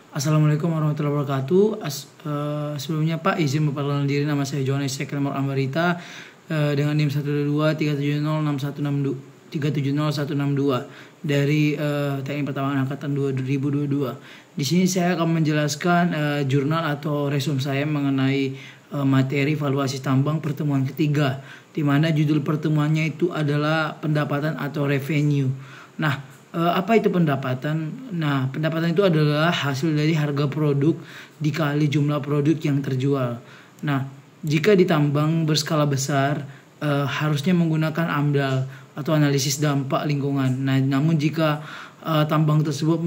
Assalamualaikum warahmatullahi wabarakatuh. Sebelumnya Pak, izin memperkenalkan diri, nama saya Johannes Seklemor Ambarita dengan NIM 122 dari Teknik Pertambangan Angkatan 2022. Di sini saya akan menjelaskan jurnal atau resume saya mengenai materi valuasi tambang pertemuan ketiga, di mana judul pertemuannya itu adalah pendapatan atau revenue. Nah, apa itu pendapatan? Nah, pendapatan itu adalah hasil dari harga produk dikali jumlah produk yang terjual. Nah, jika ditambang berskala besar, harusnya menggunakan AMDAL atau analisis dampak lingkungan. Nah, namun jika tambang tersebut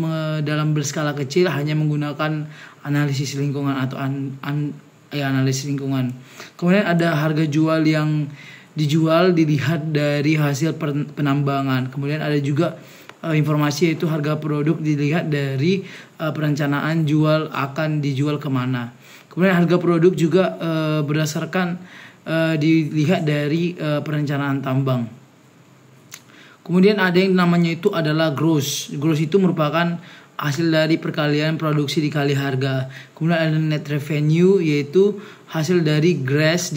dalam berskala kecil hanya menggunakan analisis lingkungan atau analisis lingkungan. Kemudian ada harga jual yang dijual dilihat dari hasil penambangan. Kemudian ada juga informasi, yaitu harga produk dilihat dari perencanaan jual akan dijual kemana. Kemudian harga produk juga berdasarkan dilihat dari perencanaan tambang. Kemudian ada yang namanya itu adalah gross. Gross itu merupakan hasil dari perkalian produksi dikali harga. Kemudian ada net revenue, yaitu hasil dari gross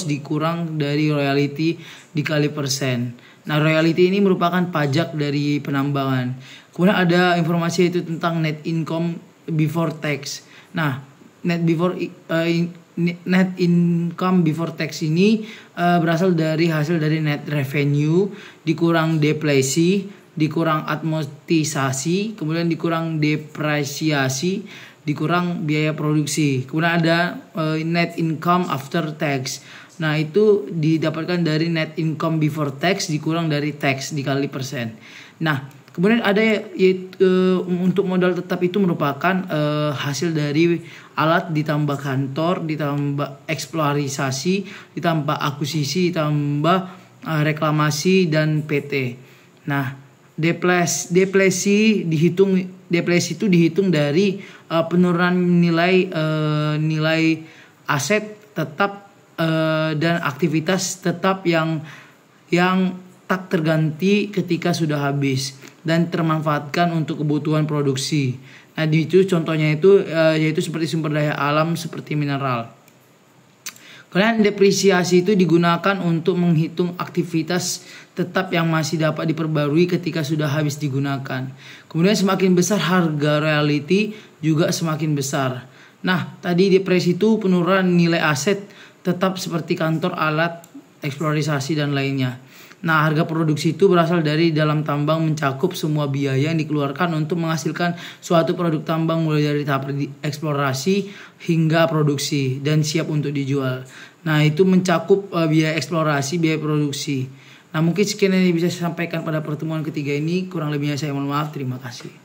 dikurang dari royalty dikali persen. Nah, royalty ini merupakan pajak dari penambangan. Kemudian ada informasi itu tentang net income before tax. Nah, net income before tax ini berasal dari hasil dari net revenue dikurang depresi, dikurang amortisasi, kemudian dikurang depresiasi, dikurang biaya produksi. Kemudian ada net income after tax. Nah, itu didapatkan dari net income before tax dikurang dari tax dikali persen. Nah, kemudian ada untuk modal tetap itu merupakan hasil dari alat ditambah kantor, ditambah eksplorasi, ditambah akuisisi, ditambah reklamasi dan PT. Nah, depresi itu dihitung dari penurunan nilai aset tetap dan aktivitas tetap yang tak terganti ketika sudah habis dan termanfaatkan untuk kebutuhan produksi. Nah, itu contohnya itu yaitu seperti sumber daya alam seperti mineral. Kemudian depresiasi itu digunakan untuk menghitung aktivitas tetap yang masih dapat diperbarui ketika sudah habis digunakan. Kemudian semakin besar harga royalty juga semakin besar. Nah, tadi depresi itu penurunan nilai aset tetap seperti kantor, alat, eksplorasi dan lainnya. Nah, harga produksi itu berasal dari dalam tambang, mencakup semua biaya yang dikeluarkan untuk menghasilkan suatu produk tambang mulai dari tahap eksplorasi hingga produksi dan siap untuk dijual. Nah, itu mencakup biaya eksplorasi, biaya produksi. Nah, mungkin sekian yang bisa saya sampaikan pada pertemuan ketiga ini. Kurang lebihnya saya mohon maaf. Terima kasih.